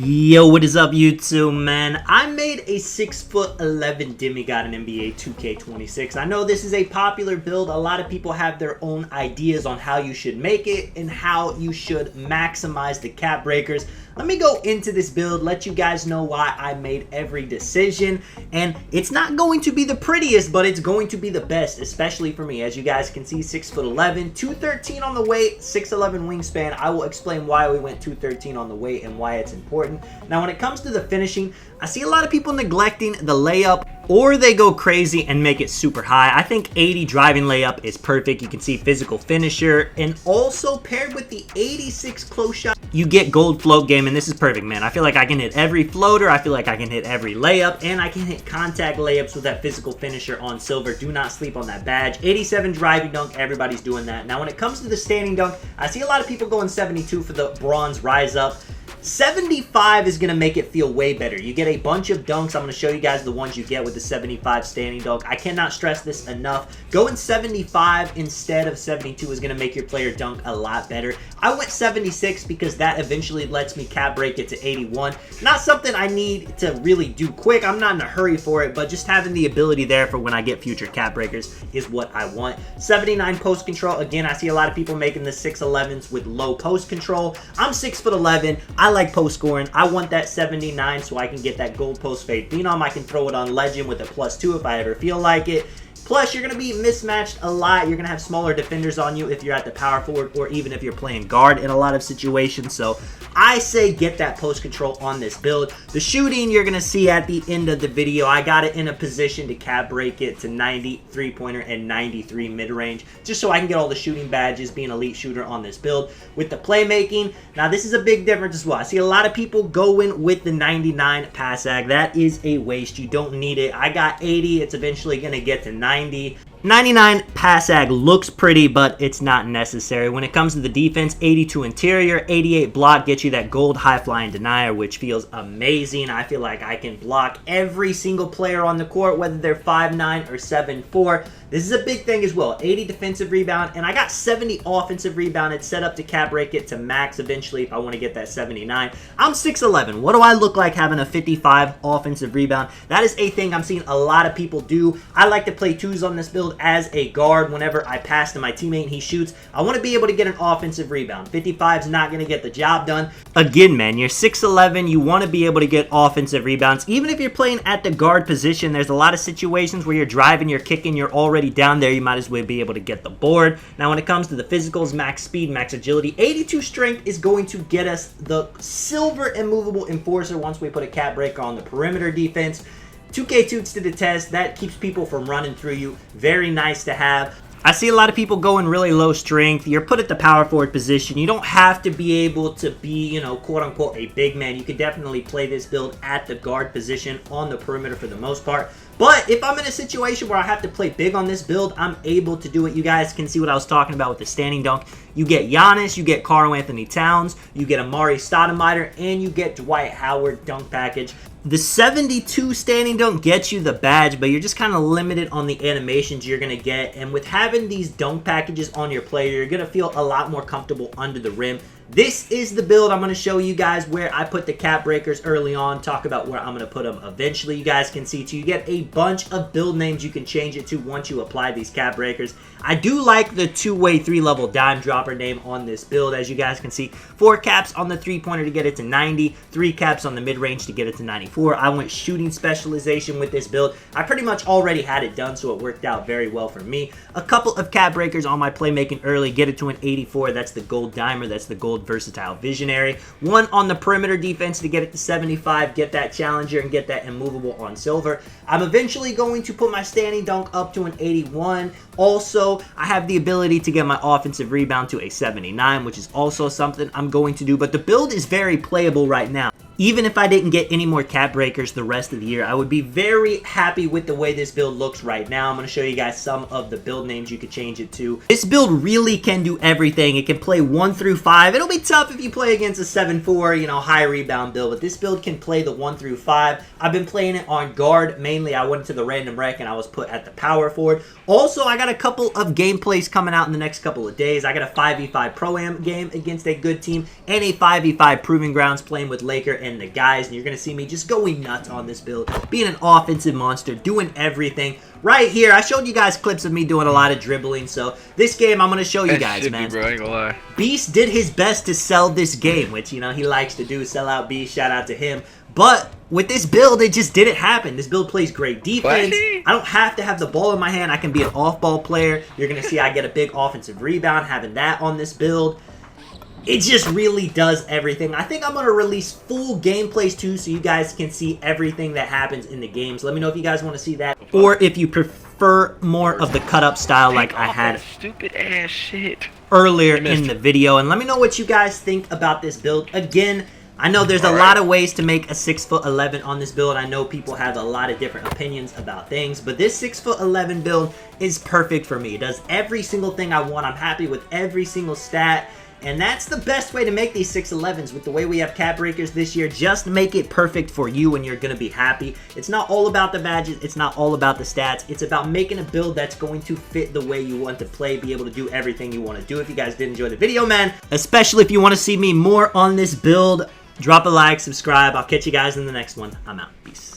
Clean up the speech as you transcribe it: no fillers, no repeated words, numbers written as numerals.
Yo, what is up, YouTube, man? I made a 6'11" Demigod in NBA 2K26. I know this is a popular build. A lot of people have their own ideas on how you should make it and how you should maximize the cap breakers. Let me go into this build, let you guys know why I made every decision. And it's not going to be the prettiest, but it's going to be the best, especially for me. As you guys can see, 6'11", 213 on the weight, 6'11" wingspan. I will explain why we went 213 on the weight and why it's important. Now, when it comes to the finishing, I see a lot of people neglecting the layup, or they go crazy and make it super high. I think 80 driving layup is perfect. You can see physical finisher, and also paired with the 86 close shot, you get gold float game, and this is perfect, man. I feel like I can hit every floater. I feel like I can hit every layup, and I can hit contact layups with that physical finisher on silver. Do not sleep on that badge. 87 driving dunk, everybody's doing that. Now, when it comes to the standing dunk, I see a lot of people going 72 for the bronze rise up. 75 is going to make it feel way better. You get a bunch of dunks. I'm going to show you guys the ones you get with the 75 standing dunk. I cannot stress this enough. Going 75 instead of 72 is going to make your player dunk a lot better. I went 76 because that eventually lets me cap break it to 81. Not something I need to really do quick. I'm not in a hurry for it, but just having the ability there for when I get future cap breakers is what I want. 79 post control. Again, I see a lot of people making the 6'11s with low post control. I'm 6'11". I like post scoring. I want that 79 so I can get that gold post fade phenom. I can throw it on legend with a +2 if I ever feel like it. Plus, you're going to be mismatched a lot. You're going to have smaller defenders on you if you're at the power forward, or even if you're playing guard in a lot of situations. So I say get that post control on this build. The shooting you're going to see at the end of the video. I got it in a position to cap break it to 90 3-pointer and 93 mid-range, just so I can get all the shooting badges, be an elite shooter on this build. With the playmaking, now this is a big difference as well. I see a lot of people going with the 99 pass ag. That is a waste. You don't need it. I got 80. It's eventually going to get to 90. 99 pass ag looks pretty, but it's not necessary. When it comes to the defense, 82 interior, 88 block gets you that gold high flying denier, which feels amazing. I feel like I can block every single player on the court, whether they're 5'9" or 7'4". This is a big thing as well. 80 defensive rebound, and I got 70 offensive rebound. It's set up to cap break it to max eventually if I want to get that 79. I'm 6'11". What do I look like having a 55 offensive rebound? That is a thing I'm seeing a lot of people do. I like to play twos on this build as a guard. Whenever I pass to my teammate and he shoots, I want to be able to get an offensive rebound. 55 is not going to get the job done. Again, man, you're 6'11". You want to be able to get offensive rebounds. Even if you're playing at the guard position, there's a lot of situations where you're driving, you're kicking, you're already down there. You might as well be able to get the board. Now, when it comes to the physicals, max speed, max agility, 82 strength is going to get us the silver immovable enforcer once we put a cap breaker on the perimeter defense. 2K toots to the test. That keeps people from running through you. Very nice to have. I see a lot of people going really low strength. You're put at the power forward position. You don't have to be able to be, you know, quote unquote a big man. You could definitely play this build at the guard position on the perimeter for the most part. But if I'm in a situation where I have to play big on this build, I'm able to do it. You guys can see what I was talking about with the standing dunk. You get Giannis, you get Karl-Anthony Towns, you get Amari Stoudemire, and you get Dwight Howard dunk package. The 72 standing dunk gets you the badge, but you're just kind of limited on the animations you're going to get. And with having these dunk packages on your player, you're going to feel a lot more comfortable under the rim. This is the build. I'm going to show you guys where I put the cap breakers early on, talk about where I'm going to put them eventually. You guys can see too, you get a bunch of build names you can change it to once you apply these cap breakers. I do like the two-way 3-level dime dropper name on this build. As you guys can see, 4 caps on the 3-pointer to get it to 90, 3 caps on the mid-range to get it to 94. I went shooting specialization with this build. I pretty much already had it done, so it worked out very well for me. A couple of cap breakers on my playmaking early, get it to an 84. That's the gold dimer. That's the gold versatile visionary. 1 on the perimeter defense to get it to 75, get that challenger and get that immovable on silver. I'm eventually going to put my standing dunk up to an 81. Also, I have the ability to get my offensive rebound to a 79, which is also something I'm going to do, but the build is very playable right now. Even if I didn't get any more cap breakers the rest of the year, I would be very happy with the way this build looks right now. I'm going to show you guys some of the build names you could change it to. This build really can do everything. It can play 1 through 5. It'll be tough if you play against a 7-4, you know, high rebound build, but this build can play the 1 through 5. I've been playing it on guard mainly. I went to the random rec and I was put at the power forward. Also, I got a couple of gameplays coming out in the next couple of days. I got a 5v5 Pro-Am game against a good team and a 5v5 Proving Grounds playing with Laker and the guys, and you're going to see me just going nuts on this build, being an offensive monster, doing everything. Right here, I showed you guys clips of me doing a lot of dribbling, so this game I'm going to show you guys, man. Bro, I ain't gonna lie. Beast did his best to sell this game, which, you know, he likes to do, sell out Beast, shout out to him. But with this build, it just didn't happen. This build plays great defense. I don't have to have the ball in my hand. I can be an off-ball player. You're going to see I get a big offensive rebound having that on this build. It just really does everything. I think I'm going to release full gameplays too, so you guys can see everything that happens in the games. Let me know if you guys want to see that, or if you prefer more of the cut-up style like I had stupid ass shit earlier in the video. And let me know what you guys think about this build. Again, I know there's a lot of ways to make a 6'11" on this build. I know people have a lot of different opinions about things, but this 6'11" build is perfect for me. It does every single thing I want. I'm happy with every single stat. And that's the best way to make these 6'11s with the way we have cap breakers this year. Just make it perfect for you and you're going to be happy. It's not all about the badges. It's not all about the stats. It's about making a build that's going to fit the way you want to play, be able to do everything you want to do. If you guys did enjoy the video, man, especially if you want to see me more on this build, drop a like, subscribe. I'll catch you guys in the next one. I'm out. Peace.